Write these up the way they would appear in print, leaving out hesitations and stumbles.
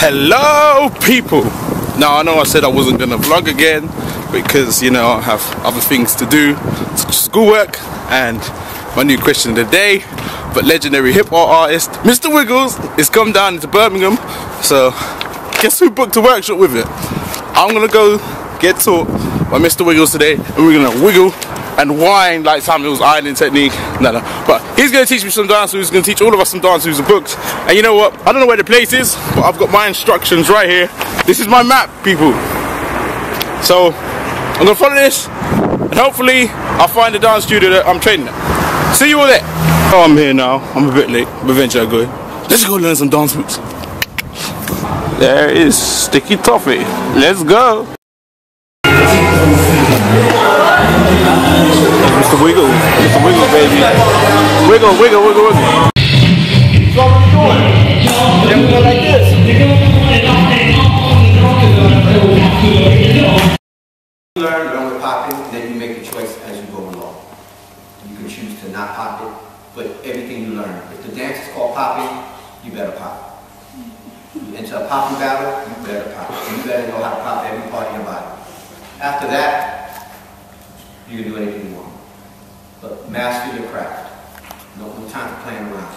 Hello people! Now I know I said I wasn't gonna vlog again because, you know, I have other things to do, such as schoolwork and my new question of the day. But legendary hip hop artist Mr. Wiggles is come down into Birmingham, so guess who booked a workshop with it? I'm gonna go get taught by Mr. Wiggles today, and we're gonna wiggle and whine like Samuel's ironing technique. No, but he's gonna teach me some dance moves. He's gonna teach all of us some dance moves and books. And you know what? I don't know where the place is, but I've got my instructions right here. This is my map, people. So I'm gonna follow this, and hopefully I'll find the dance studio that I'm training at. See you all there. Oh, I'm here now. I'm a bit late, but eventually I'll go. Let's go learn some dance moves. There is Sticky Toffee. Let's go. Mr. Wiggle, baby. Wiggle, wiggle, wiggle, wiggle. So what are you doing? Then we go like this. Learn with popping, then you make the choice as you go along. You can choose to not pop it, but everything you learn. If the dance is called popping, you better pop. You enter a popping battle, you better pop. You better know how to pop every part of your body. After that, you can do anything you want. But master your craft. No time for playing around.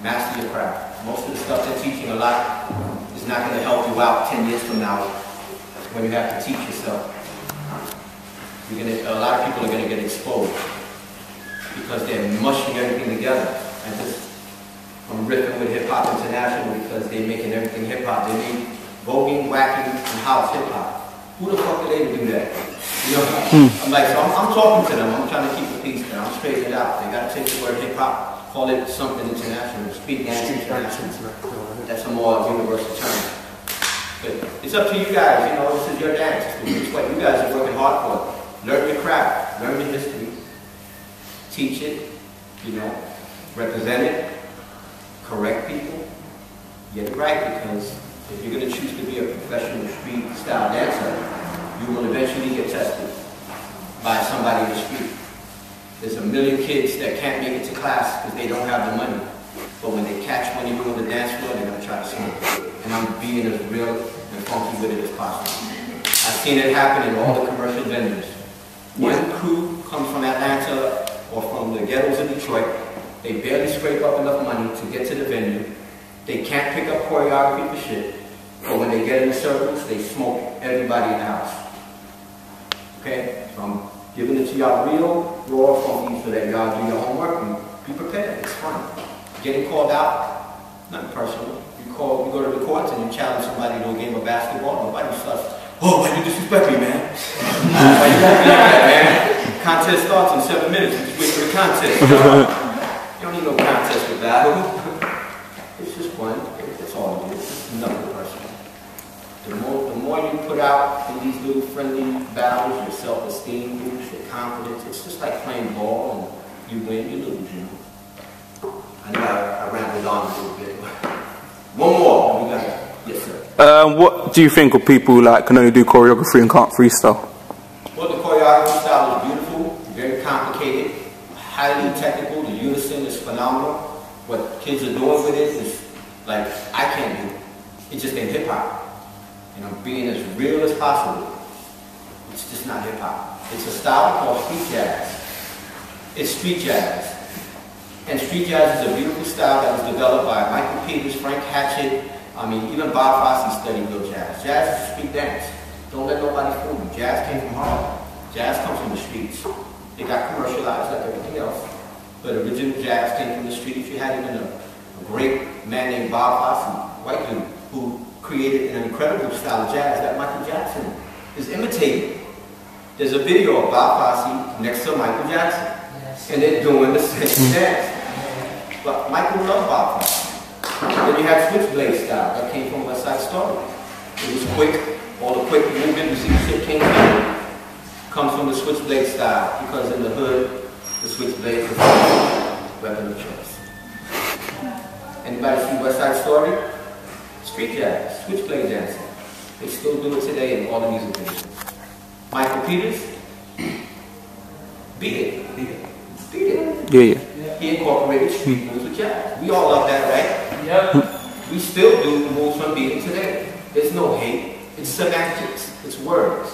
Master your craft. Most of the stuff they're teaching a lot is not going to help you out 10 years from now when you have to teach yourself. A lot of people are going to get exposed because they're mushing everything together. And just, I'm riffing with Hip Hop International because they're making everything hip hop. They make voguing, whacking, and house hip hop. Who the fuck are they to do that? You know, I'm like, so I'm talking to them. I'm trying to keep the peace there. I'm straightening it out. They got to take the word hip hop, call it something international, speak dance international. That's a more universal term. But it's up to you guys. You know, this is your dance. It's what you guys are working hard for. Learn your craft, learn your history, teach it, you know, represent it, correct people, get it right, because if you're going to choose to be a professional street style dancer, you will eventually get tested by somebody in the street. There's a million kids that can't make it to class because they don't have the money. But when they catch one of you on the dance floor, they're going to try to smoke it. And I'm being as real and funky with it as possible. I've seen it happen in all the commercial venues. One crew comes from Atlanta or from the ghettos of Detroit. They barely scrape up enough money to get to the venue. They can't pick up choreography for shit. But when they get in the circles, they smoke everybody in the house. Okay? So I'm giving it to y'all real, raw, funky so that y'all do your homework and be prepared. It's fun. Getting called out, nothing personal. You go to the courts and you challenge somebody to a game of basketball. Nobody starts, oh, why you disrespect me, man? Why you got me like that, man? Contest starts in 7 minutes. You just wait for the contest. You don't need no contest with battle. It's just fun. That's all it is. It's nothing personal. The more you put out in these little friendly battles, your self-esteem boosts, your confidence. It's just like playing ball, and you win, you lose, you know. I know I rambled on a little bit. One more. We got it. Yes, sir. What do you think of people who can only do choreography and can't freestyle? Well, the choreography style is beautiful, very complicated, highly technical. The unison is phenomenal. What kids are doing with it is like I can't do. It's just in hip hop. And I'm being as real as possible. It's just not hip hop. It's a style called street jazz. It's street jazz. And street jazz is a beautiful style that was developed by Michael Peters, Frank Hatchett. I mean, even Bob Fosse studied real jazz. Jazz is a street dance. Don't let nobody fool you. Jazz came from Harlem. Jazz comes from the streets. It got commercialized like everything else. But original jazz came from the streets. You had even a great man named Bob Fosse, white dude, who created an incredible style of jazz that Michael Jackson is imitating. There's a video of Bob Fosse next to Michael Jackson. Yes. And they're doing the same dance. But Michael loved Bob Fosse. Then you have switchblade style that came from West Side Story. It was quick. All the quick movement, you see shit came from, comes from the switchblade style, because in the hood, the switchblade is a weapon of choice. Anybody see West Side Story? Street jazz, switchblade dancing. They still do it today in all the music videos. Michael Peters, beat it. Yeah. He incorporated street moves with jazz. We all love that, right? Yep. We still do the moves from beating today. There's no hate. It's semantics. It's words.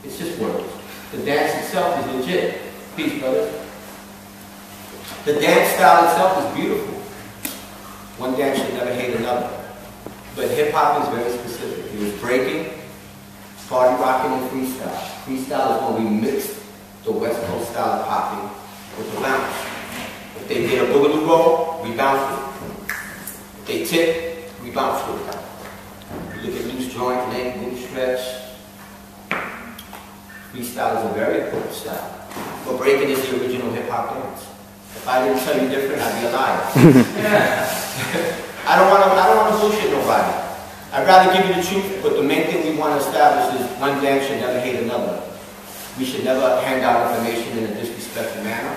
It's just words. The dance itself is legit. Peace, brothers. The dance style itself is beautiful. One dance should never hate another. But hip-hop is very specific. It was breaking, party rocking, and freestyle. Freestyle is when we mixed the West Coast style of popping with the bounce. If they did a boogaloo roll, we bounced it. If they tip, we bounced with it. You look at loose joint, leg, move, stretch. Freestyle is a very important style. But breaking is the original hip-hop dance. If I didn't tell you different, I'd be a liar. I don't want to bullshit nobody. I'd rather give you the truth, but the main thing we want to establish is one dance should never hate another. We should never hand out information in a disrespectful manner.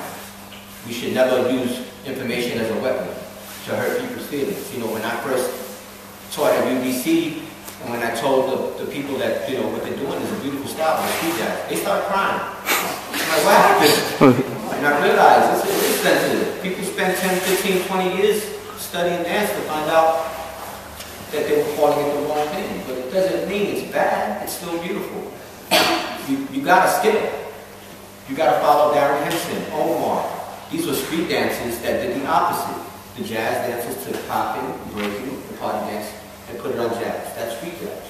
We should never use information as a weapon to hurt people's feelings. You know, when I first taught at UBC, and when I told the people that, you know, what they're doing is a beautiful style, like street jazz, they started crying. I'm like, what happened? And I realized it is sensitive. People spend 10, 15, 20 years studying dance to find out that they were calling it the wrong thing. But it doesn't mean it's bad. It's still beautiful. You got to skill. You got to follow Darren Henson, Omar. These were street dances that did the opposite. The jazz dancers took popping, breaking, the party dance, and put it on jazz. That's street jazz.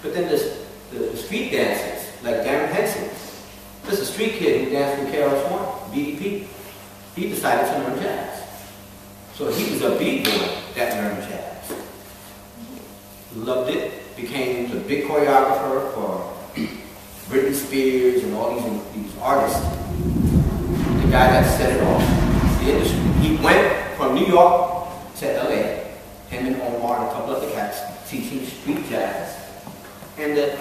But then the street dancers, like Darren Henson, there's a street kid who danced with KRS-One, BDP. He decided to learn jazz. So he was a b-boy that learned jazz. Loved it, became the big choreographer for Britney Spears and all these artists. The guy that set it off, the industry. He went from New York to LA, him and Omar and a couple other cats teaching street jazz. And the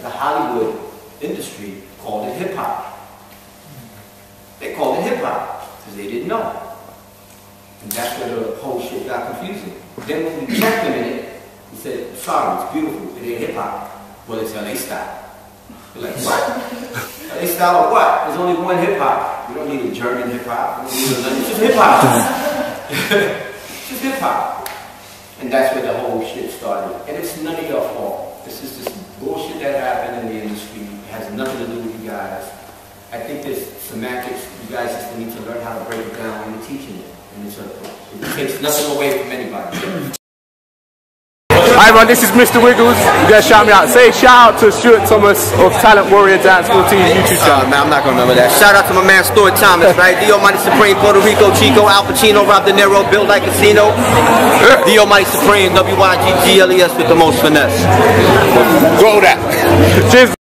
the Hollywood industry called it hip-hop. They called it hip-hop because they didn't know. And that's where the whole shit got confusing. Then when we checked him in it, he said, sorry, it's beautiful, it ain't hip-hop. Well, it's LA style. We're like, what? LA style of what? There's only one hip-hop. We don't need a German hip-hop. It's just hip-hop. It's just hip-hop. And that's where the whole shit started. And it's none of your fault. This is just bullshit that happened in the industry. It has nothing to do with you guys. I think this semantics, you guys just need to learn how to break it down when you're teaching it. And it takes nothing away from anybody. Hi everyone, this is Mr. Wiggles. You guys shout me out. Say shout out to Stuart Thomas of Talent Warrior Dance 14 YouTube channel. Man, I'm not gonna remember that. Shout out to my man Stuart Thomas, right? The Almighty Supreme, Puerto Rico, Chico, Al Pacino, Rob De Niro, built like Casino. The Almighty Supreme, WYGGLES with the most finesse. Grow that. Cheers.